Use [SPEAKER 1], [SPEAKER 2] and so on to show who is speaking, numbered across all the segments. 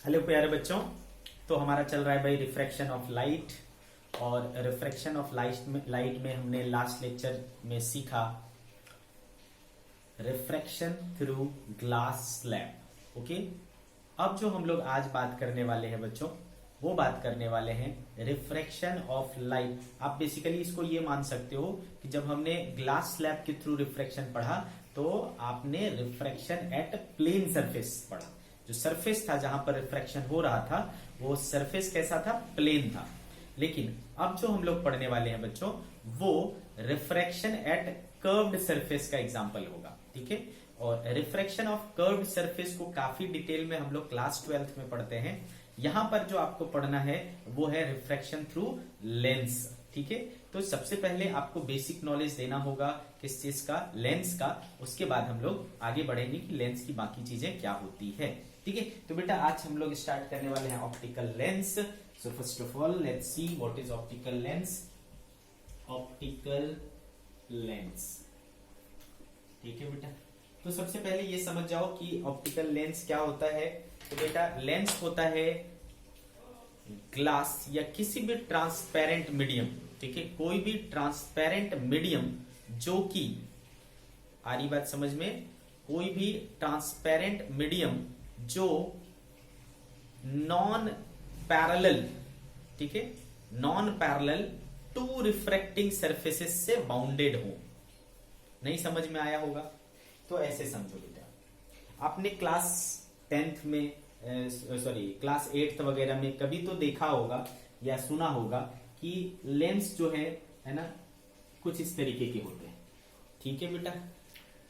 [SPEAKER 1] Hello प्यारे बच्चों। तो हमारा चल रहा है भाई रिफ्रैक्शन ऑफ लाइट। और रिफ्रैक्शन ऑफ लाइट में हमने लास्ट लेक्चर में सीखा refraction through glass slab. Okay, अब जो हम लोग आज बात करने वाले हैं बच्चों, वो बात करने वाले हैं रिफ्रैक्शन ऑफ लाइट। आप बेसिकली इसको ये मान सकते हो कि जब हमने ग्लास स्लैब के थ्रू रिफ्रैक्शन पढ़ा तो आपने रिफ्रैक्शन एट प्लेन सरफेस पढ़ा। जो सरफेस था जहां पर रिफ्रैक्शन हो रहा था वो सरफेस कैसा था? प्लेन था। लेकिन अब जो हम लोग पढ़ने वाले हैं बच्चों वो रिफ्रैक्शन एट कर्व्ड सरफेस का एग्जांपल होगा। ठीक है, और रिफ्रैक्शन ऑफ कर्व्ड सरफेस को काफी डिटेल में हम लोग क्लास 12th में पढ़ते हैं। यहां पर जो आपको पढ़ना है वो है रिफ्रैक्शन थ्रू लेंस। ठीक है, तो सबसे पहले आपको बेसिक नॉलेज देना होगा किस चीज का? लेंस का। उसके बाद हम लोग आगे बढ़ेंगे कि लेंस की बाकी चीजें क्या होती है। ठीक है, तो बेटा आज हम लोग स्टार्ट करने वाले हैं optical lens. So first of all let's see what is optical lens. Optical lens, ठीक है बेटा। तो सबसे पहले ये समझ जाओ कि ऑप्टिकल लेंस क्या होता है। तो बेटा लेंस होता है ग्लास या किसी भी ट्रांसपेरेंट मीडियम, ठीक है, कोई भी ट्रांसपेरेंट मीडियम जो कि, आ रही बात समझ में? कोई भी ट्रांसपेरेंट मीडियम जो नॉन पैरेलल, ठीक है, non parallel to refracting surfaces से बाउंडेड हो। नहीं समझ में आया होगा तो ऐसे समझो बेटा। आपने क्लास 10th में क्लास 8th वगैरह में कभी तो देखा होगा या सुना होगा कि लेंस जो है ना, कुछ इस तरीके के होते हैं। ठीक है बेटा,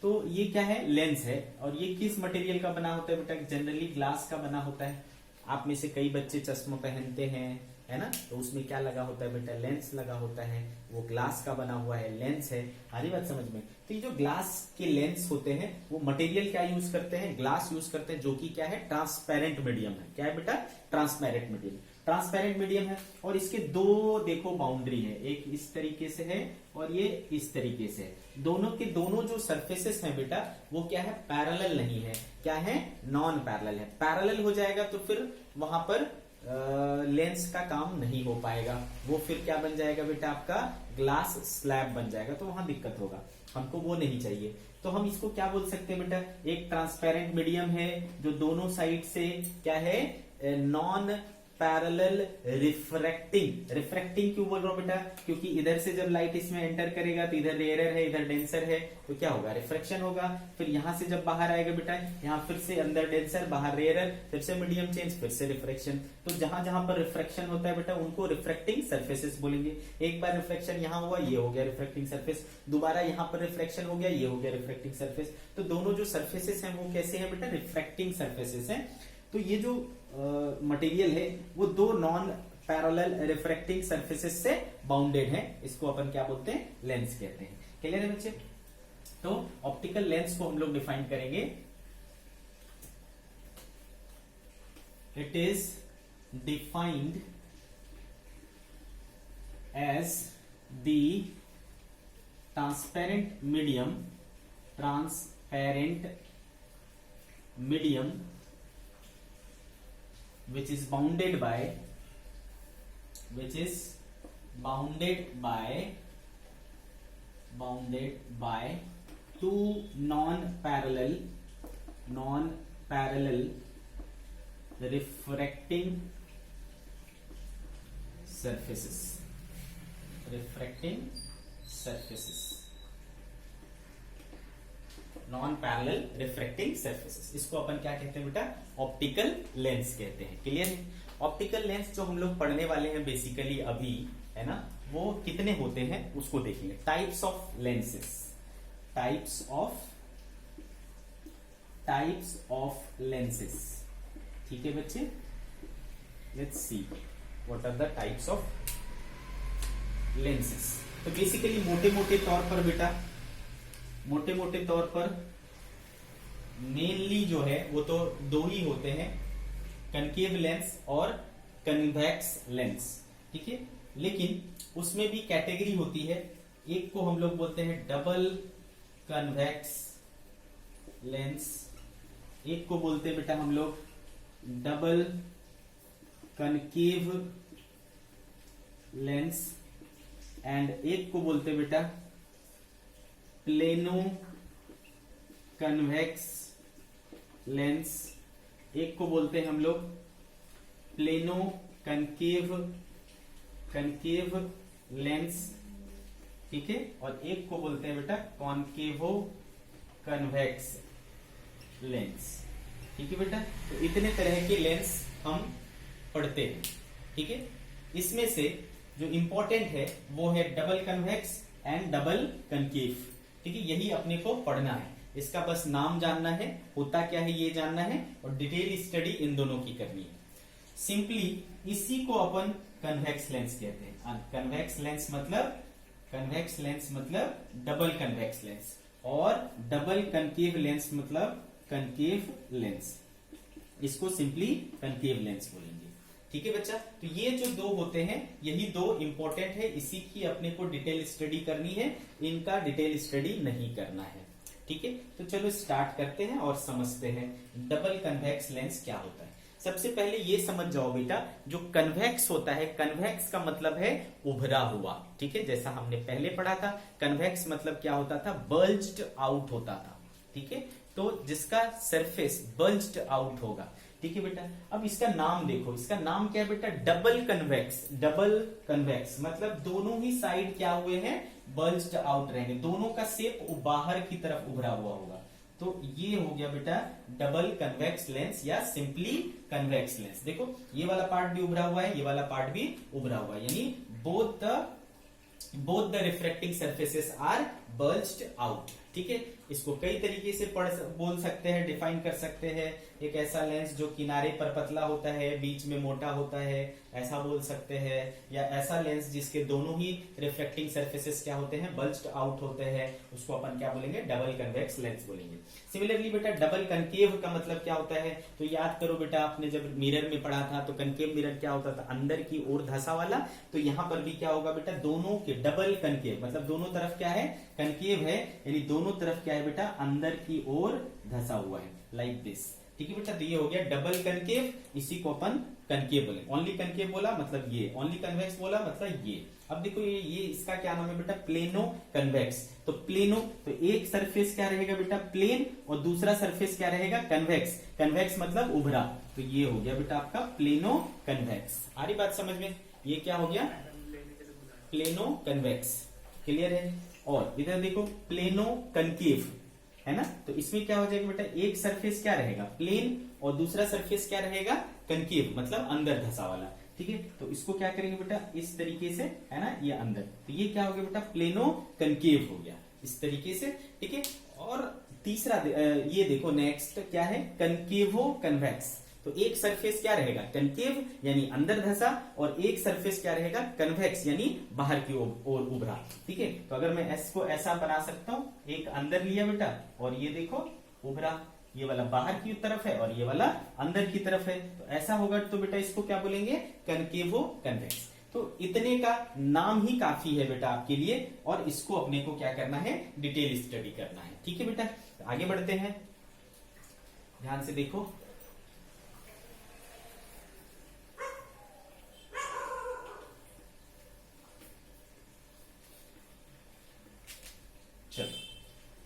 [SPEAKER 1] तो ये क्या है? लेंस है। और ये किस मटेरियल का बना होता है बेटा? जनरली ग्लास का बना होता है। आप में से कई बच्चे चश्मा पहनते हैं, है ना, तो उसमें क्या लगा होता है बेटा? लेंस लगा होता है। वो ग्लास का बना हुआ है, लेंस है। हरी बात समझ में? तो ये जो ग्लास के लेंस होते हैं वो मटेरियल क्या यूज करते हैं? ग्लास यूज करते हैं, जो कि क्या है? ट्रांसपेरेंट मीडियम है। क्या है बेटा? Transparent medium. ट्रांसपेरेंट मीडियम है और इसके दो देखो बाउंड्री है, एक इस तरीके से है और ये इस तरीके से है। दोनों के दोनों जो सरफेसेस हैं बेटा वो क्या है? पैरेलल नहीं है। क्या है? नॉन पैरेलल है। पैरेलल हो जाएगा तो फिर वहां पर लेंस का काम नहीं हो पाएगा। वो फिर क्या बन जाएगा बेटा? आपका ग्लास स्लैब बन जाएगा, तो वहां दिक्कत होगा। हमको वो नहीं चाहिए। तो हम इसको क्या बोल सकते हैं बेटा? एक ट्रांसपेरेंट मीडियम है जो दोनों साइड से क्या है? Non parallel refracting. रिफ्रैक्टिंग क्यों बोल रहा हूं बेटा? क्योंकि इधर से जब लाइट इसमें एंटर करेगा तो इधर रेयर है, इधर डेंसर है, तो क्या होगा? रिफ्रैक्शन होगा। फिर यहां से जब बाहर आएगा बेटा, यहां फिर से अंदर डेंसर, बाहर रेयर, फिर से मीडियम चेंज, फिर से रिफ्रैक्शन। तो जहां जहां पर रिफ्रैक्शन होता है बेटा उनको रिफ्रैक्टिंग सरफेसेस बोलेंगे। एक बार रिफ्रैक्शन यहां हुआ, ये हो गया रिफ्रैक्टिंग सरफेस। दोबारा यहां पर रिफ्रैक्शन हो गया, ये हो गया रिफ्रैक्टिंग सरफेस। तो दोनों जो सरफेसेस हैं वो कैसे हैं बेटा? रिफ्रैक्टिंग सरफेसेस हैं। तो ये जो मटेरियल है वो दो नॉन पैरेलल रिफ्रैक्टिंग सरफेसेस से बाउंडेड है। इसको अपन क्या बोलते हैं? लेंस कहते हैं। क्लियर है बच्चे? तो ऑप्टिकल लेंस को हम लोग डिफाइन करेंगे। It is defined as the transparent medium which is bounded by two non-parallel refracting surfaces। Non parallel refracting surfaces, इसको अपन क्या कहते हैं बेटा? ऑप्टिकल लेंस कहते हैं। क्लियर है? ऑप्टिकल लेंस जो हम लोग पढ़ने वाले हैं बेसिकली अभी, है ना, वो कितने होते हैं उसको देखेंगे। टाइप्स ऑफ लेंसेस, ठीक है बच्चे? Let's see what are the types of lenses. तो बेसिकली मोटे मोटे तौर पर मेनली जो है वो तो दो ही होते हैं, कनकेव लेंस और कन्वेक्स लेंस। ठीक है, लेकिन उसमें भी कैटेगरी होती है। एक को हम लोग बोलते हैं डबल कन्वेक्स लेंस, एक को बोलते हैं बेटा हम लोग डबल कनकेव लेंस, एंड एक को बोलते हैं बेटा प्लेनो कन्वेक्स लेंस, एक को बोलते हैं हम लोग प्लेनो कनकेव लेंस, ठीक है, और एक को बोलते हैं बेटा कॉनकेवो कन्वेक्स लेंस, ठीक है बेटा। तो इतने तरह के लेंस हम पढ़ते हैं, ठीक है। इसमें से जो इंपॉर्टेंट है वो है double convex and double concave, ठीक है, यही अपने को पढ़ना है। इसका बस नाम जानना है, होता क्या है ये जानना है, और डिटेल स्टडी इन दोनों की करनी है। सिंपली इसी को अपन कन्वेक्स लेंस कहते हैं। कन्वेक्स लेंस मतलब डबल कन्वेक्स लेंस, और डबल कनकेव लेंस मतलब कनकेव लेंस, इसको सिंपली कनकेव लेंस बोलेंगे, ठीक है बच्चा। तो ये जो दो होते हैं यही दो इंपॉर्टेंट है, इसी की अपने को डिटेल स्टडी करनी है, इनका डिटेल स्टडी नहीं करना है, ठीक है। तो चलो स्टार्ट करते हैं और समझते हैं डबल कन्वेक्स लेंस क्या होता है। सबसे पहले ये समझ जाओ बेटा, जो कन्वेक्स होता है, कन्वेक्स का मतलब है उभरा हुआ, ठीक है, जैसा हमने पहले पढ़ा था। कन्वेक्स मतलब क्या होता था, बल्ज्ड आउट होता था, ठीक है, तो जिसका सरफेस बल्ज्ड आउट होगा, ठीक है बेटा। अब इसका नाम देखो, इसका नाम क्या है बेटा, डबल कन्वेक्स। डबल कन्वेक्स मतलब दोनों ही साइड क्या हुए हैं, बल्ज्ड आउट रहेंगे, दोनों का शेप बाहर की तरफ उभरा हुआ होगा। तो ये हो गया बेटा डबल कन्वेक्स लेंस या सिंपली कन्वेक्स लेंस। देखो ये वाला पार्ट भी उभरा हुआ है, ये वाला पार्ट भी उभरा हुआ है, यानी both the refracting surfaces are bulged out, ठीक है। इसको कई तरीके से बोल सकते हैं, डिफाइन कर सकते हैं। एक ऐसा लेंस जो किनारे पर पतला होता है, बीच में मोटा होता है, ऐसा बोल सकते हैं। या ऐसा लेंस जिसके दोनों ही रिफ्लेक्टिंग सरफेसेस क्या होते हैं, बल्ज्ड आउट होते हैं, उसको अपन क्या बोलेंगे, डबल कन्वेक्स लेंस बोलेंगे। सिमिलरली बेटा डबल कनकेव का मतलब क्या होता है, तो याद करो बेटा, आपने जब मिरर में पढ़ा था तो कनकेव मिरर क्या होता था, अंदर की ओर धंसा वाला। तो यहां पर भी क्या होगा बेटा, दोनों के डबल कनकेव मतलब दोनों तरफ क्या है, कनकेव है, यानी दोनों तरफ क्या है बेटा, अंदर की ओर धंसा हुआ है, लाइक दिस, ठीक है बेटा। तो ये हो गया डबल कनकेव, इसी को अपन कनकेव बोले। ओनली कनकेव बोला मतलब ये, ओनली कन्वेक्स बोला मतलब ये। अब देखो ये इसका क्या नाम है बेटा, प्लेनो कन्वेक्स। तो प्लेनो, तो एक सरफेस क्या रहेगा बेटा, प्लेन, और दूसरा सरफेस क्या रहेगा, कन्वेक्स। कन्वेक्स मतलब उभरा, तो ये हो गया बेटा आपका प्लेनो कन्वेक्स। आ रही बात समझ में, ये क्या हो गया, प्लेनो कन्वेक्स, क्लियर है। और इधर देखो प्लेनो कनकेव है ना, तो इसमें क्या हो जाएगा बेटा, एक सरफेस क्या रहेगा, प्लेन, और दूसरा सरफेस क्या रहेगा, कनकेव मतलब अंदर धंसा वाला, ठीक है। तो इसको क्या करेंगे बेटा, इस तरीके से, है ना, ये अंदर, तो ये क्या हो गया बेटा, प्लेनो कनकेव हो गया, इस तरीके से, ठीक है। और तीसरा ये देखो नेक्स्ट क्या है, कनकेवो कन्वेक्स। तो एक सरफेस क्या रहेगा, कनकेव यानी अंदर धंसा, और एक सरफेस क्या रहेगा, कन्वेक्स यानी बाहर की ओर उभरा, ठीक है। तो अगर मैं इसको ऐसा बना सकता हूं, एक अंदर लिया बेटा, और ये देखो उभरा, ये वाला बाहर की तरफ है और ये वाला अंदर की तरफ है, तो ऐसा होगा तो बेटा इसको क्या बोलेंगे, कनकेवो कन्वेक्स। तो इतने का नाम ही काफी है बेटा आपके लिए, और इसको अपने को क्या करना है, डिटेल स्टडी करना है, ठीक है बेटा। तो आगे बढ़ते हैं, ध्यान से देखो। चलो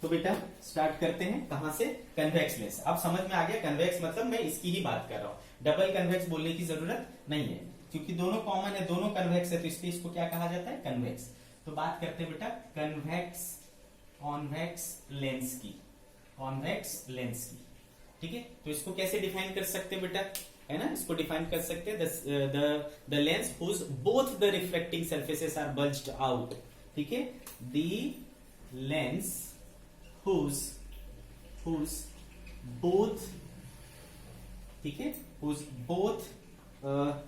[SPEAKER 1] तो बेटा स्टार्ट करते हैं, कहां से, कन्वेक्स लेंस। अब समझ में आ गया, कन्वेक्स मतलब मैं इसकी ही बात कर रहा हूं, डबल कन्वेक्स बोलने की जरूरत नहीं है, क्योंकि दोनों कॉमन है, दोनों कन्वेक्स है, तो इसलिए इसको क्या कहा जाता है, कन्वेक्स। तो बात करते हैं बेटा कन्वेक्स कॉन्वेक्स लेंस की, कॉन्वेक्स लेंस की, ठीक है। तो इसको कैसे डिफाइन कर सकते हैं बेटा, है ना, इसको डिफाइन कर सकते हैं, the lens whose both the reflecting surfaces are bulged out, ठीक है। द लेंस whose both, ठीक है, whose both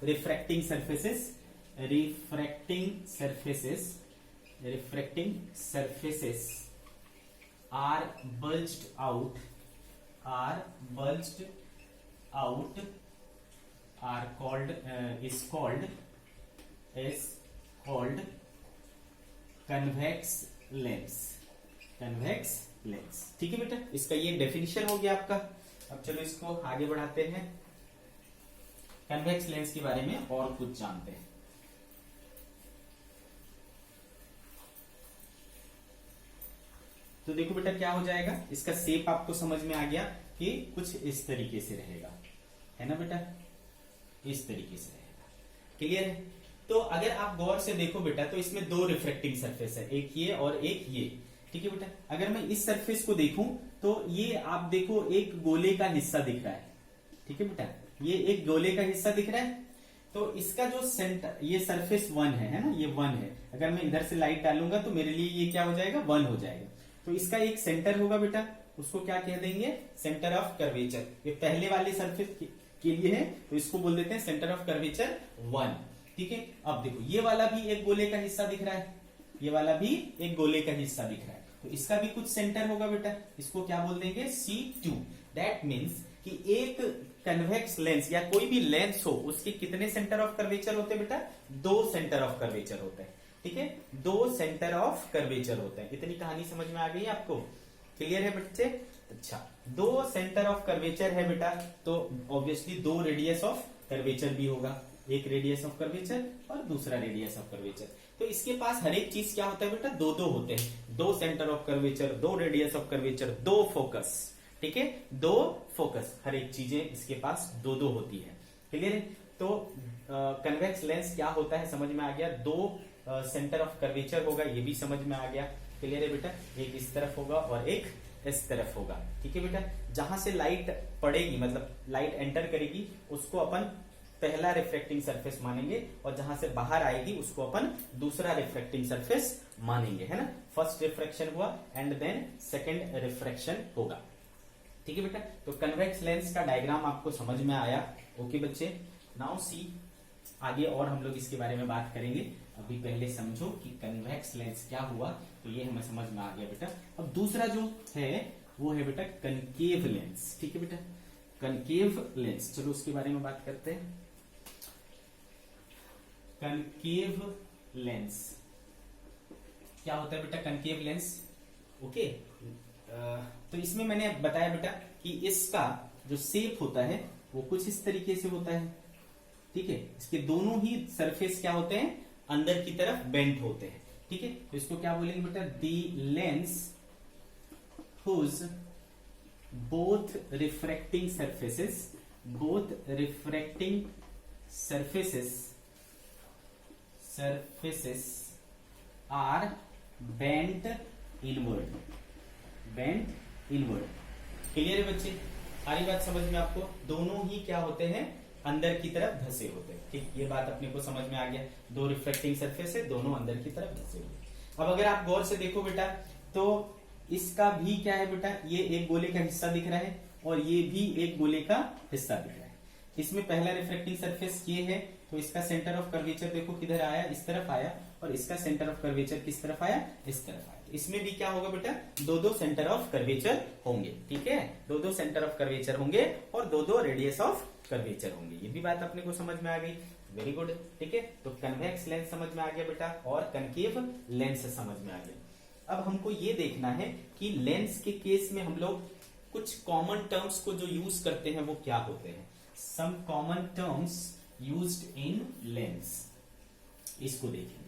[SPEAKER 1] refracting surfaces are bulged out, are called is called convex lens, convex lens, ठीक है बेटा। इसका ये डेफिनेशन हो गया आपका। अब चलो इसको आगे बढ़ाते हैं, कन्वेक्स लेंस के बारे में और कुछ जानते हैं। तो देखो बेटा क्या हो जाएगा, इसका शेप आपको समझ में आ गया कि कुछ इस तरीके से रहेगा, है ना बेटा, इस तरीके से रहेगा। क्लियर है? तो अगर आप गौर से देखो बेटा तो इसमें दो रिफ्रेक्टिंग सरफेस है, एक ये और एक ये। ठीक है बेटा, अगर मैं इस सरफेस को देखूं तो ये आप देखो एक गोले का हिस्सा दिख रहा है। ठीक है बेटा, ये एक गोले का हिस्सा दिख रहा है। तो इसका जो सेंटर, ये सरफेस 1 है ना, ये 1 है। अगर मैं इधर से लाइट डालूंगा तो मेरे लिए ये क्या हो जाएगा, 1 हो जाएगा। तो इसका एक सेंटर होगा बेटा, उसको क्या कह देंगे, सेंटर ऑफ कर्वेचर। ये पहले वाले सरफेस के लिए है तो इसको बोल देते हैं सेंटर ऑफ कर्वेचर 1। ठीक है, अब देखो ये वाला भी एक गोले का हिस्सा दिख रहा है, ये वाला भी एक गोले का हिस्सा दिख रहा है, तो इसका भी कुछ सेंटर होगा बेटा, इसको क्या बोल देंगे, C2। दैट मीन्स कि एक कन्वेक्स लेंस या कोई भी लेंस हो उसके कितने सेंटर ऑफ कर्वेचर होते हैं बेटा, 2 सेंटर ऑफ कर्वेचर होते हैं। ठीक है, 2 सेंटर ऑफ कर्वेचर होते हैं। इतनी कहानी समझ में आ गई आपको? क्लियर है बच्चे? अच्छा, 2 सेंटर ऑफ कर्वेचर है बेटा, तो ऑब्वियसली 2 रेडियस ऑफ कर्वेचर भी होगा, एक रेडियस ऑफ कर्वेचर और दूसरा रेडियस ऑफ कर्वेचर। तो इसके पास हर एक चीज क्या होता है बेटा, 2-2 होते हैं, 2 centre of curvature, 2 radius of curvature, 2 focus. ठीक है, 2 फोकस, हर एक चीजें इसके पास 2-2 होती है। क्लियर है? तो कन्वेक्स लेंस क्या होता है समझ में आ गया, 2 सेंटर ऑफ कर्वेचर होगा, ये भी समझ में आ गया। क्लियर है बेटा? एक इस तरफ होगा और एक इस तरफ होगा। ठीक है बेटा, जहां से लाइट पड़ेगी मतलब लाइट एंटर करेगी उसको अपन पहला रिफ्रेक्टिंग सरफेस मानेंगे, और जहां से बाहर आएगी उसको अपन दूसरा रिफ्रेक्टिंग सरफेस मानेंगे, है ना। फर्स्ट रिफ्रैक्शन हुआ एंड देन सेकेंड रिफ्रैक्शन होगा। ठीक है बेटा, तो कन्वेक्स लेंस का डायग्राम आपको समझ में आया? ओके बच्चे, नाउ सी, आगे और हम लोग इसके बारे में बात करेंगे। अभी पहले समझो कि कन्वेक्स लेंस क्या हुआ, तो ये हमें समझ में आ गया बेटा। अब दूसरा जो है वो है बेटा कनकेव लेंस। ठीक है बेटा, कनकेव लेंस, चलो उसके बारे में बात करते हैं। कनकेव लेंस क्या होता है बेटा, कनकेव लेंस? ओके, तो इसमें मैंने बताया बेटा कि इसका जो शेप होता है वो कुछ इस तरीके से होता है। ठीक है, इसके दोनों ही सरफेस क्या होते हैं, अंदर की तरफ बेंट होते हैं। ठीक है, तो इसको क्या बोलेंगे बेटा, the lens whose both refracting surfaces are bent inward। Clear है बच्चे? सारी बात समझ में आपको? दोनों ही क्या होते हैं, अंदर की तरफ धसे होते हैं। ठीक, ये बात अपने को समझ में आ गया। 2 रिफ्लेक्टिंग सरफेस है, दोनों अंदर की तरफ धसे हुए। अब अगर आप गौर से देखो बेटा तो इसका भी क्या है बेटा, ये एक गोले का हिस्सा दिख रहा है और ये भी एक गोले का हिस्सा दिख रहा है। इसमें पहला रिफ्लेक्टिंग सरफेस ये है, तो इसका सेंटर ऑफ कर्वेचर देखो किधर आया, इस तरफ आया, और इसका सेंटर ऑफ कर्वेचर किस तरफ आया, इस तरफ आया। इसमें भी क्या होगा बेटा, 2-2 सेंटर ऑफ कर्वेचर होंगे। ठीक है, 2-2 सेंटर ऑफ कर्वेचर होंगे और 2-2 रेडियस ऑफ कर्वेचर होंगे। ये भी बात अपने को समझ में आ गई, वेरी गुड। ठीक है, तो कन्वेक्स लेंस समझ में आ गया बेटा और कनकेव लेंस समझ में आ गया। अब हमको ये देखना है कि लेंस के केस में हम लोग कुछ कॉमन टर्म्स को जो यूज करते हैं वो क्या होते हैं। Some common terms used in lens, इसको देखेंगे।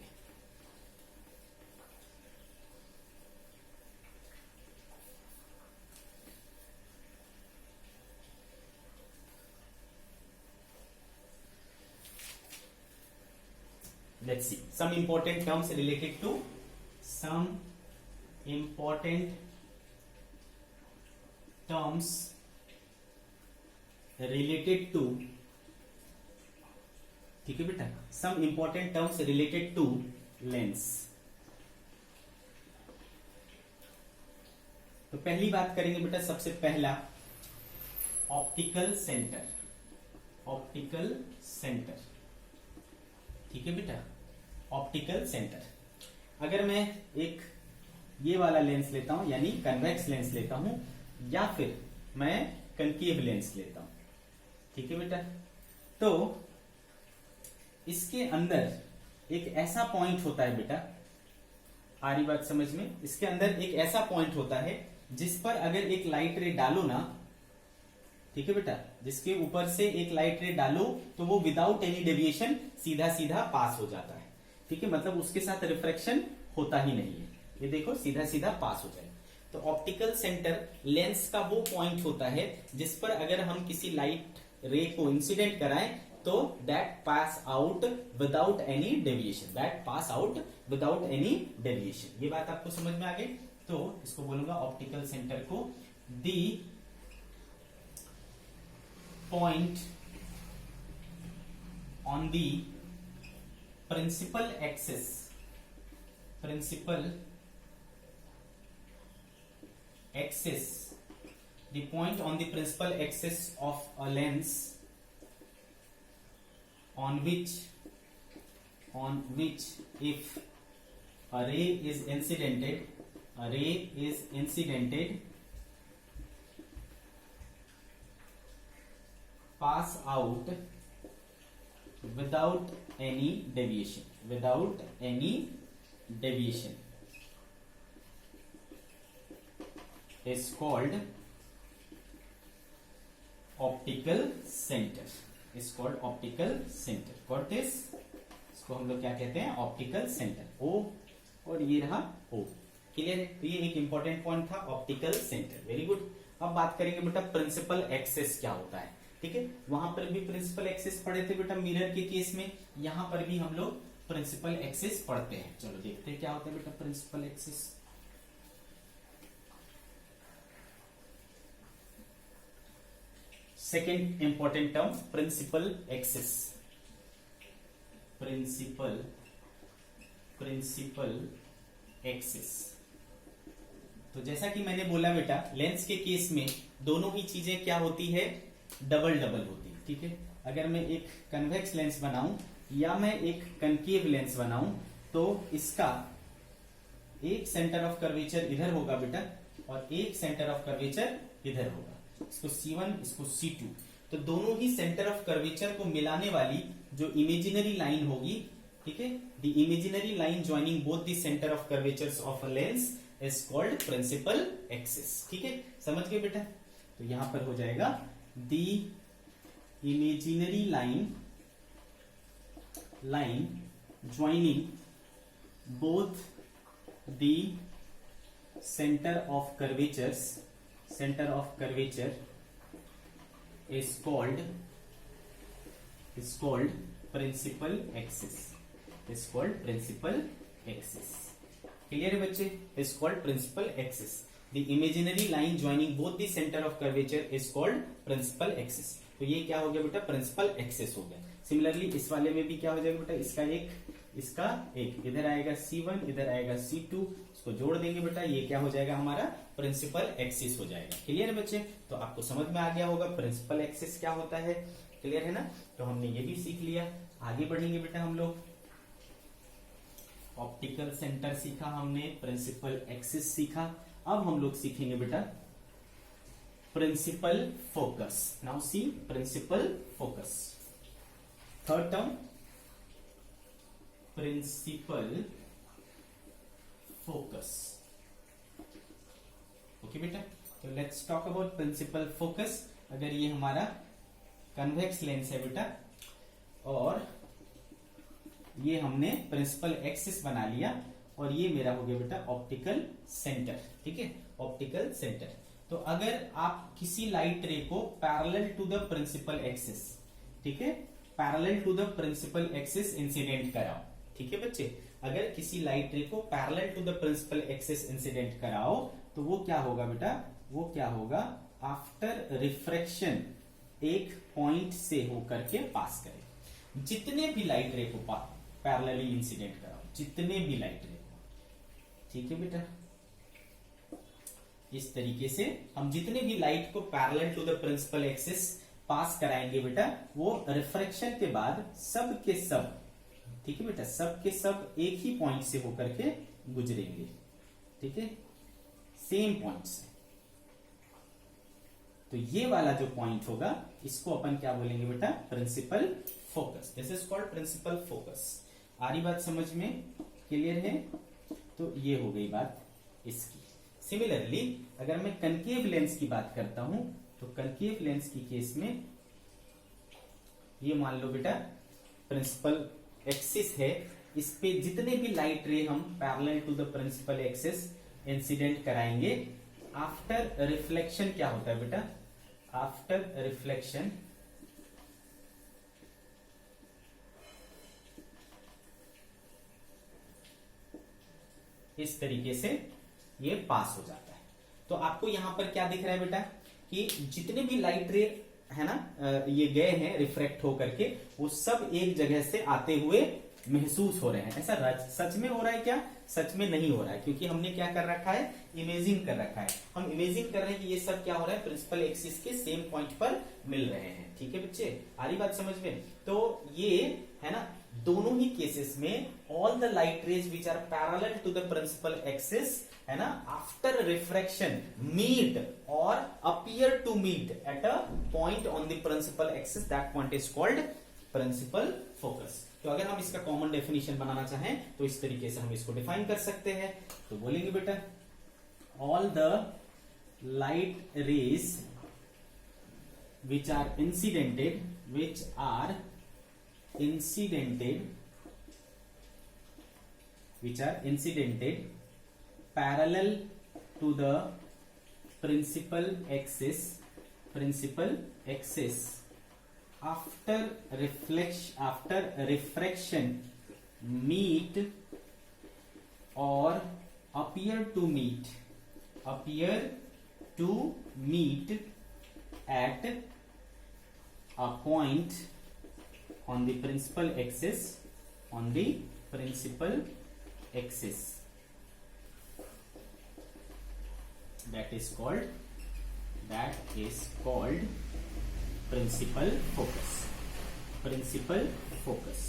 [SPEAKER 1] Let's see some important terms related to ठीक है बेटा, some important terms related to lens। तो पहली बात करेंगे बेटा, सबसे पहला ऑप्टिकल सेंटर। ठीक है बेटा, ऑप्टिकल सेंटर। अगर मैं एक ये वाला लेंस लेता हूं यानी कन्वेक्स लेंस लेता हूं, या फिर मैं कनकेव लेंस लेता हूं, ठीक है बेटा, तो इसके अंदर एक ऐसा पॉइंट होता है बेटा, आ रही बात समझ में, इसके अंदर एक ऐसा पॉइंट होता है जिस पर अगर एक लाइट रे डालो ना ठीक है बेटा, जिसके ऊपर से एक लाइट रे डालो तो वो विदाउट एनी डेविएशन सीधा सीधा पास हो जाता है। ठीक है, मतलब उसके साथ रिफ्रैक्शन होता ही नहीं है। ये देखो सीधा सीधा पास हो जाएगा। तो ऑप्टिकल सेंटर लेंस का वो पॉइंट होता है जिस पर अगर हम किसी लाइट रे को इंसिडेंट कराएं तो that pass out without any deviation, that pass out without any deviation. ये बात आपको समझ में आ गई। तो इसको बोलूंगा ऑप्टिकल सेंटर को the point on the principal axis, the point on the principal axis of a lens on which if a ray is incidented pass out without any deviation is called optical centre, is called optical centre. Got this? इसको हम लोग क्या कहते हैं? Optical centre. O और ये रहा O। Clear है? तो ये एक इंपॉर्टेंट पॉइंट था ऑप्टिकल सेंटर। Very good. अब बात करेंगे बेटा प्रिंसिपल एक्सिस क्या होता है। ठीक है, वहां पर भी प्रिंसिपल एक्सिस पढ़े थे बेटा मिरर के केस में, यहां पर भी हम लोग प्रिंसिपल एक्सिस पढ़ते हैं। चलो देखते हैं क्या होता है बेटा principal axis. Second important term principal axis. Principal axis, तो जैसा कि मैंने बोला बेटा लेंस के केस में दोनों ही चीजें क्या होती है? डबल डबल होती है। ठीक है, अगर मैं एक कन्वेक्स लेंस बनाऊं या मैं एक कनकेव लेंस बनाऊं तो इसका एक सेंटर ऑफ कर्वेचर इधर होगा बेटा और एक सेंटर ऑफ कर्वेचर इधर होगा। इसको C1 इसको C2, तो दोनों ही सेंटर ऑफ कर्वेचर को मिलाने वाली जो इमेजिनरी लाइन होगी, ठीक है, the imaginary line joining both the centre of curvatures of a lens is called principal axis. ठीक है, समझ गए बेटा? तो यहां पर हो जाएगा the imaginary line joining both the centre of curvature is called principal axis, is called principal axis। Clear है बच्चे? is called principal axis, the imaginary line joining both the center of curvature is called principal axis। तो ये क्या हो गया बेटा? Principal axis हो गया। सिमिलरली इस वाले में भी क्या हो जाएगा बेटा? इसका एक इधर आएगा C1, इधर आएगा C2, इसको जोड़ देंगे बेटा, ये क्या हो जाएगा? हमारा प्रिंसिपल एक्सिस हो जाएगा। क्लियर है बच्चे? तो आपको समझ में आ गया होगा प्रिंसिपल एक्सिस क्या होता है। क्लियर है ना? तो हमने ये भी सीख लिया। आगे बढ़ेंगे बेटा हम लोग। ऑप्टिकल सेंटर सीखा हमने, प्रिंसिपल एक्सिस सीखा। अब हम लोग सीखेंगे बेटा principal focus. Now see principal focus. Third term principal focus. Okay बेटा, तो let's talk about principal focus. अगर ये हमारा कन्वेक्स लेंस है बेटा और ये हमने प्रिंसिपल एक्सिस बना लिया और ये मेरा हो गया बेटा ऑप्टिकल सेंटर। ठीक है, ऑप्टिकल सेंटर। तो अगर आप किसी लाइट रे को parallel to the principal axis, ठीक है, parallel to the principal axis incident कराओ। ठीक है बच्चे, अगर किसी लाइट रे को parallel to the principal axis incident कराओ तो वो क्या होगा बेटा? वो क्या होगा? आफ्टर रिफ्रैक्शन एक पॉइंट से होकर के पास करे। जितने भी लाइट रे को पैरेलली इंसिडेंट कराओ, जितने भी लाइट रे को, ठीक है बेटा, इस तरीके से हम जितने भी लाइट को parallel to the principal axis pass कराएंगे बेटा, वो रिफ्रैक्शन के बाद सब के सब, ठीक है बेटा, सब के सब एक ही पॉइंट से होकर के गुजरेंगे। ठीक है, सेम पॉइंट से। तो ये वाला जो पॉइंट होगा इसको अपन क्या बोलेंगे बेटा? Principal focus. This is called principal focus. आ रही बात समझ में? क्लियर है? तो ये हो गई बात इसकी। सिमिलरली अगर मैं कनकेव लेंस की बात करता हूं तो कनकेव लेंस की केस में ये मान लो बेटा प्रिंसिपल एक्सिस है, इस पे जितने भी लाइट रे हम parallel to the principal axis incident कराएंगे, आफ्टर रिफ्लेक्शन क्या होता है बेटा, आफ्टर रिफ्लेक्शन इस तरीके से ये पास हो जाता है। तो आपको यहां पर क्या दिख रहा है बेटा कि जितने भी लाइट रे है ना ये गए हैं रिफ्रेक्ट होकर के, वो सब एक जगह से आते हुए महसूस हो रहे हैं। ऐसा सच में हो रहा है क्या? सच में नहीं हो रहा है, क्योंकि हमने क्या कर रखा है, इमेजिंग कर रखा है। हम इमेजिंग कर रहे हैं कि ये सब क्या हो रहा है, प्रिंसिपल एक्सिस के सेम पॉइंट पर मिल रहे हैं। ठीक है बच्चे, आ रही बात समझ में? तो ये है ना दोनों ही केसेस में all the light rays which are parallel to the principal axis है ना आफ्टर रिफ्रैक्शन मीट और appear to meet at a point on the principal axis, that point is called principal focus. तो अगर हम इसका common definition बनाना चाहें तो इस तरीके से हम इसको डिफाइन कर सकते हैं। तो बोलेंगे बेटा all the light rays which are इncidented parallel to the principal axis after refraction meet or appear to meet at a point on the principal axis that is called principal focus.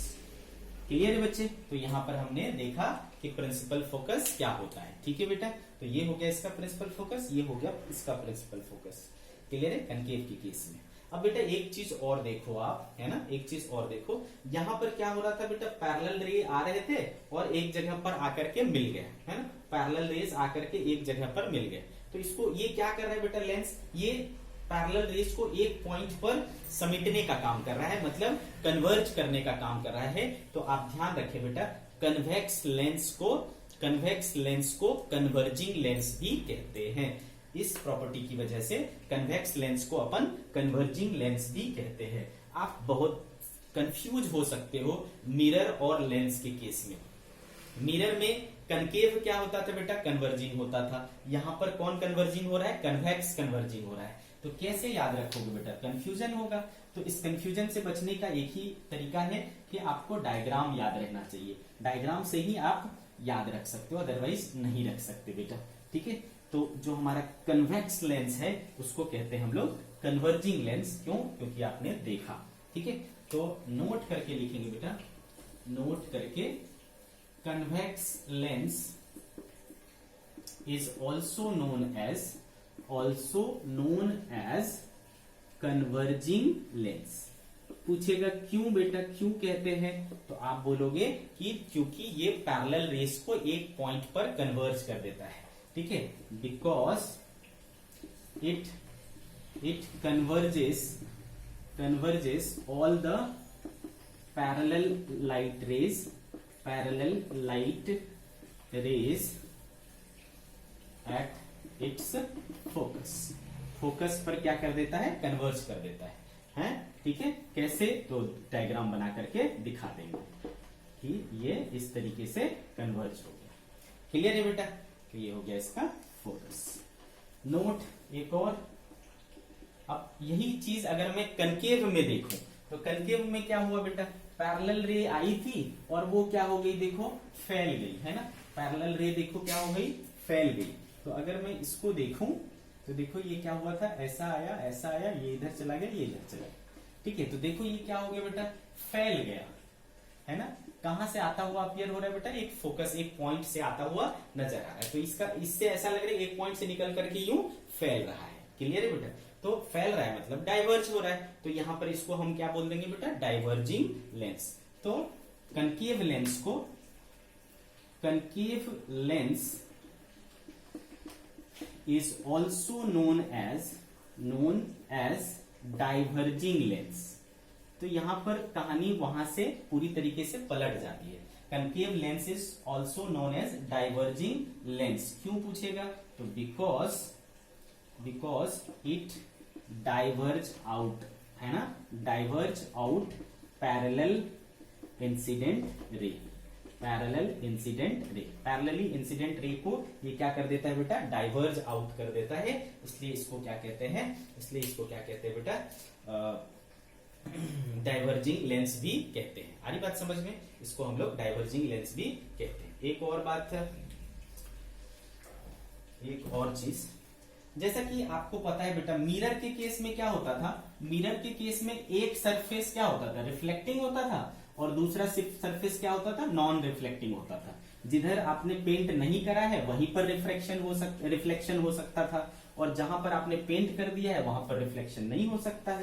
[SPEAKER 1] Clear है बच्चे? तो यहां पर हमने देखा कि principal focus क्या होता है। ठीक है बेटा, तो ये हो गया इसका प्रिंसिपल फोकस, ये हो गया इसका प्रिंसिपल फोकस। क्लियर है कनकेव की केस में। अब बेटा एक चीज और देखो आप, है ना, एक चीज और देखो, यहां पर क्या हो रहा था बेटा, पैरेलल रे आ रहे थे और एक जगह पर आकर के मिल गए, है ना, पैरेलल रेज आकर के एक जगह पर मिल गए। तो इसको ये क्या कर रहा है बेटा, लेंस ये पैरेलल रेज को एक पॉइंट पर समेटने का काम कर रहा है, मतलब कन्वर्ज करने का काम कर रहा है। तो आप ध्यान रखें बेटा, कन्वेक्स लेंस को कन्वर्जिंग लेंस भी कहते हैं। इस प्रॉपर्टी की वजह से कन्वेक्स लेंस को अपन कन्वर्जिंग लेंस भी कहते हैं। आप बहुत कंफ्यूज हो सकते हो मिरर और लेंस के केस में। मिरर में कनकेव क्या होता था बेटा, कन्वर्जिंग होता था। यहां पर कौन कन्वर्जिंग हो रहा है, कन्वेक्स कन्वर्जिंग हो रहा है। तो कैसे याद रखोगे बेटा, कंफ्यूजन होगा। तो इस कंफ्यूजन से बचने का एक ही तरीका है कि आपको डायग्राम याद रहना चाहिए। डायग्राम से ही आप याद रख सकते हो, अदरवाइज नहीं रख सकते बेटा। ठीक है, तो जो हमारा कन्वेक्स लेंस है उसको कहते हैं हम लोग कन्वर्जिंग लेंस। क्यों? क्योंकि आपने देखा। ठीक है, तो नोट करके लिखेंगे बेटा, नोट करके, convex lens is also known as converging lens. पूछेगा क्यों बेटा, क्यों कहते हैं? तो आप बोलोगे कि क्योंकि ये पैरेलल रेस को एक पॉइंट पर कन्वर्ज कर देता है। ठीक है, because it converges all the parallel light rays at its focus पर क्या कर देता है, कन्वर्ज कर देता है। ठीक है, कैसे? तो डायग्राम बना करके दिखा देंगे कि ये इस तरीके से कन्वर्ज हो गया। क्लियर है बेटा? तो ये हो गया इसका फोकस। नोट एक और, अब यही चीज अगर मैं कनकेव में देखूं तो कनकेव में क्या हुआ बेटा, पैरेलल रे आई थी और वो क्या हो गई, देखो फैल गई, है ना। पैरेलल रे देखो क्या हो गई, फैल गई। तो अगर मैं इसको देखूं तो देखो ये क्या हुआ था, ऐसा आया, ये इधर चला गया, ये इधर चला गया। ठीक है, तो देखो ये क्या हो गया बेटा, फैल गया, है ना। कहां से आता हुआ अपीयर हो रहा है बेटा, एक फोकस, एक पॉइंट से आता हुआ नजर आ रहा है। तो इससे ऐसा लग रहा है एक पॉइंट से निकल करके यूं फैल रहा है। क्लियर है बेटा? तो फैल रहा है मतलब डाइवर्ज हो रहा है। तो यहां पर इसको हम क्या बोल देंगे बेटा, डाइवर्जिंग लेंस। तो concave lens is also known as known as diverging lens. तो यहां पर कहानी वहां से पूरी तरीके से पलट जाती है। Concave lens is also known as diverging lens. क्यों पूछेगा? तो बिकॉज इट डाइवर्ज आउट, है ना, diverge out parallel incident ray. Parallelly incident ray को ये क्या कर देता है बेटा? डाइवर्ज आउट कर देता है। इसलिए इसको क्या कहते हैं बेटा? डाइवर्जिंग लेंस भी कहते हैं। आ रही बात समझ में? इसको हम लोग डाइवर्जिंग लेंस भी कहते हैं। एक और बात है, एक और चीज, जैसा कि आपको पता है बेटा, मिरर के केस में क्या होता था? मिरर के केस में एक सरफेस क्या होता था? रिफ्लेक्टिंग होता था, और दूसरा सरफेस क्या होता था? नॉन रिफ्लेक्टिंग होता था। जिधर आपने पेंट नहीं करा है वहीं पर रिफ्लेक्शन हो सकता था, और जहां पर आपने पेंट कर दिया है वहां पर रिफ्लेक्शन नहीं हो सकता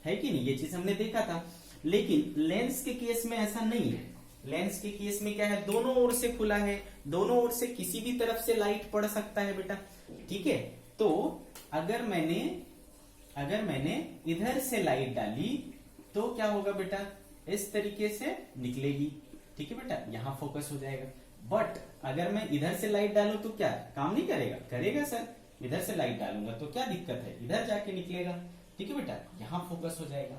[SPEAKER 1] है कि नहीं? ये चीज हमने देखा था। लेकिन लेंस के केस में ऐसा नहीं है। लेंस के केस में क्या है? दोनों ओर से खुला है, दोनों ओर से किसी भी तरफ से लाइट पड़ सकता है बेटा, ठीक है। तो अगर मैंने इधर से लाइट डाली तो क्या होगा बेटा? इस तरीके से निकलेगी, ठीक है बेटा, यहां फोकस हो जाएगा। बट अगर मैं इधर से लाइट डालूं तो क्या काम नहीं करेगा? करेगा सर। इधर से लाइट डालूंगा तो क्या दिक्कत है? इधर जाके निकलेगा, ठीक है बेटा, यहां फोकस हो जाएगा।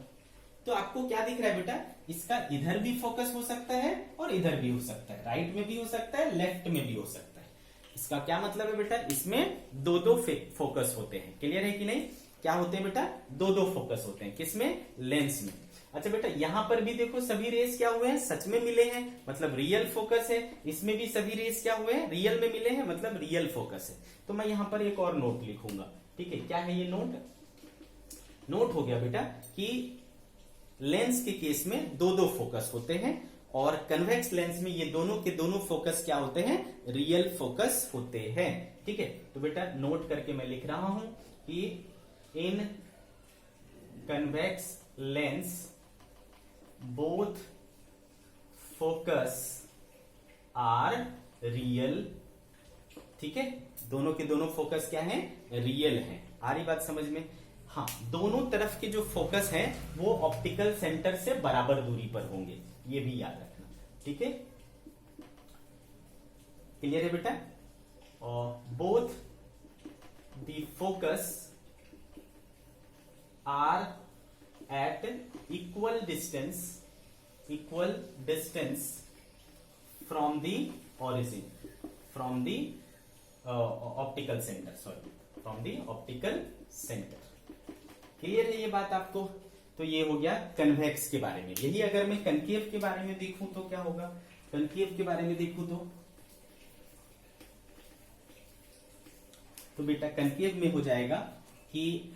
[SPEAKER 1] तो आपको क्या दिख रहा है बेटा? इसका इधर भी फोकस हो सकता है और इधर भी हो सकता है, राइट में भी हो सकता है, लेफ्ट में भी हो सकता है। इसका क्या मतलब है बेटा? इसमें दो फोकस होते हैं। क्लियर है कि नहीं? क्या होते हैं बेटा? दो फोकस होते हैं। किसमें? लेंस में। अच्छा बेटा, यहां पर भी देखो सभी रेस क्या हुए हैं? सच में मिले हैं, मतलब रियल फोकस है। इसमें भी सभी रेस क्या हुए हैं? रियल में मिले हैं, मतलब रियल फोकस है। तो मैं यहां पर एक और नोट लिखूंगा, ठीक है। क्या है ये नोट? नोट हो गया बेटा कि लेंस के केस में दो फोकस होते हैं, और कन्वेक्स लेंस में ये दोनों के दोनों फोकस क्या होते हैं? रियल फोकस होते हैं, ठीक है। तो बेटा नोट करके मैं लिख रहा हूं कि in convex lens both focus are real, ठीक है। दोनों के दोनों फोकस क्या है? रियल है। आ रही बात समझ में? हाँ, दोनों तरफ के जो फोकस है वो ऑप्टिकल सेंटर से बराबर दूरी पर होंगे, ये भी याद रखना, ठीक है। क्लियर है बेटा? और both the focus are at equal distance from the origin, from the optical centre, from the optical centre. क्लियर है ये बात आपको? तो ये हो गया कन्वेक्स के बारे में। यही अगर मैं कनकेव के बारे में देखूं तो क्या होगा? कनकेव के बारे में देखूं तो बेटा कनकेव में हो जाएगा कि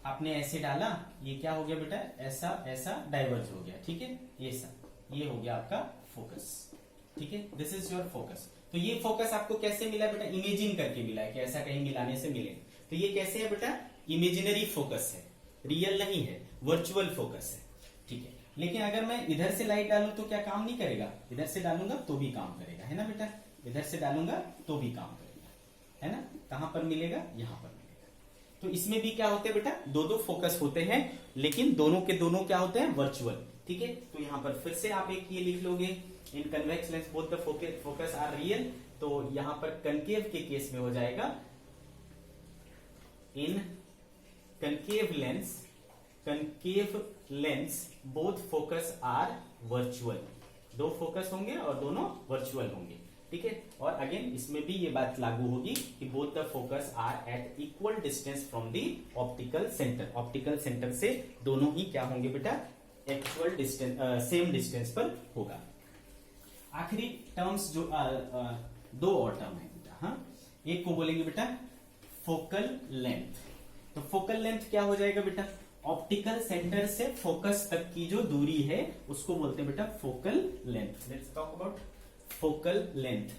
[SPEAKER 1] आपने ऐसे डाला, ये क्या हो गया बेटा? ऐसा डाइवर्ज हो गया, ठीक है। ये हो गया आपका फोकस, ठीक है। This is your focus. तो ये फोकस आपको कैसे मिला बेटा? इमेजिन करके मिला है कि ऐसा कहीं मिलाने से मिले। तो ये कैसे है बेटा? इमेजिनरी फोकस है, रियल नहीं है, वर्चुअल फोकस है, ठीक है। लेकिन अगर मैं इधर से लाइट डालूं तो क्या काम नहीं करेगा? इधर से डालूंगा तो भी काम करेगा, है ना बेटा? इधर से डालूंगा तो भी काम करेगा, है ना? कहां पर मिलेगा? यहां पर मिलेगा। तो इसमें भी क्या होते हैं बेटा? दो फोकस होते हैं, लेकिन दोनों के दोनों क्या होते हैं? वर्चुअल, ठीक है। तो यहां पर फिर से आप एक ये लिख लोगे, in convex lens both the focus are real. तो यहां पर कनकेव के केस में हो जाएगा in concave lens both focus are virtual. दो फोकस होंगे और दोनों वर्चुअल होंगे, ठीक है। और अगेन इसमें भी ये बात लागू होगी कि both the focus are at equal distance from the optical centre. Optical centre से दोनों ही क्या होंगे बेटा? एक्चुअल डिस्टेंस, सेम डिस्टेंस पर होगा। आखिरी टर्म्स जो दो और टर्म है बेटा, हाँ। एक को बोलेंगे बेटा फोकल लेंथ। तो फोकल लेंथ क्या हो जाएगा बेटा? ऑप्टिकल सेंटर से फोकस तक की जो दूरी है उसको बोलते हैं बेटा focal length. Let's talk about focal length.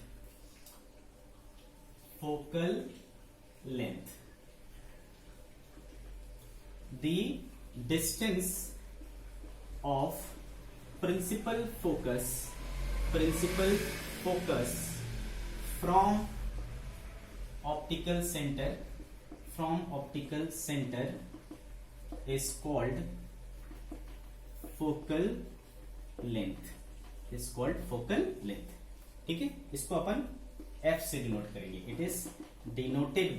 [SPEAKER 1] Focal length, the distance of principal focus from optical centre, from optical centre is called focal length, is called focal length. ठीक है, इसको अपन F से डिनोट करेंगे। It is denoted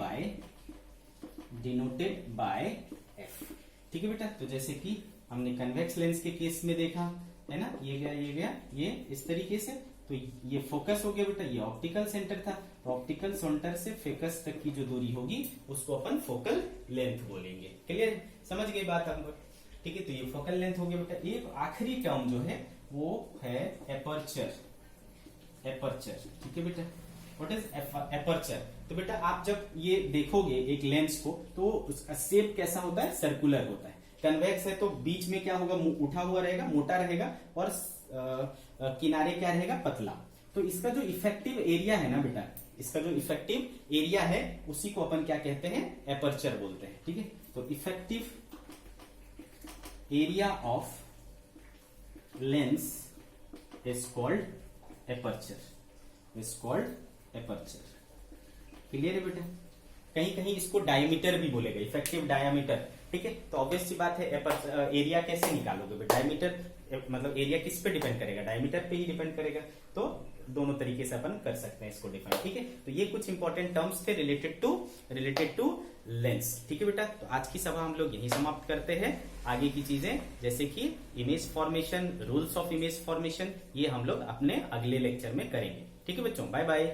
[SPEAKER 1] by F। ठीक है बेटा, तो जैसे कि हमने कन्वेक्स लेंस के केस में देखा है ना, ये गया ये इस तरीके से, तो ये फोकस हो गया बेटा, ये ऑप्टिकल सेंटर था, तो ऑप्टिकल सेंटर से फोकस तक की जो दूरी होगी उसको अपन फोकल लेंथ बोलेंगे। क्लियर, समझ गई बात हमको? ठीक है, तो ये फोकल लेंथ हो गया बेटा। एक आखिरी टर्म जो है वो है एपर्चर, एपर्चर। ठीक है बेटा, व्हाट इज एपर्चर? तो बेटा आप जब ये देखोगे एक लेंस को तो उसका शेप कैसा होता है, सर्कुलर होता है। कन्वेक्स है तो बीच में क्या होगा, उठा हुआ रहेगा, मोटा रहेगा, और किनारे क्या रहेगा, पतला। तो इसका जो इफेक्टिव एरिया है ना बेटा, इसका जो इफेक्टिव एरिया है उसी को अपन क्या कहते हैं, एपर्चर बोलते हैं। ठीक है, तो effective area of lens is called aperture, is called aperture. Clear है बेटा? कहीं कहीं इसको डायमीटर भी बोलेगा, इफेक्टिव डायमीटर। ठीक है, तो ऑब्वियस सी बात है एरिया कैसे निकालोगे बेटा, डायमीटर मतलब एरिया किस पे डिपेंड करेगा, डायमीटर पे ही डिपेंड करेगा। तो दोनों तरीके से अपन कर सकते हैं इसको डिफाइन। ठीक है, तो ये कुछ इंपॉर्टेंट टर्म्स थे रिलेटेड टू लेंस। ठीक है बेटा, तो आज की सभा हम लोग यही समाप्त करते हैं। आगे की चीजें जैसे कि image formation, rules of image formation, ये हम लोग अपने अगले लेक्चर में करेंगे। ठीक है बच्चों, बाय बाय।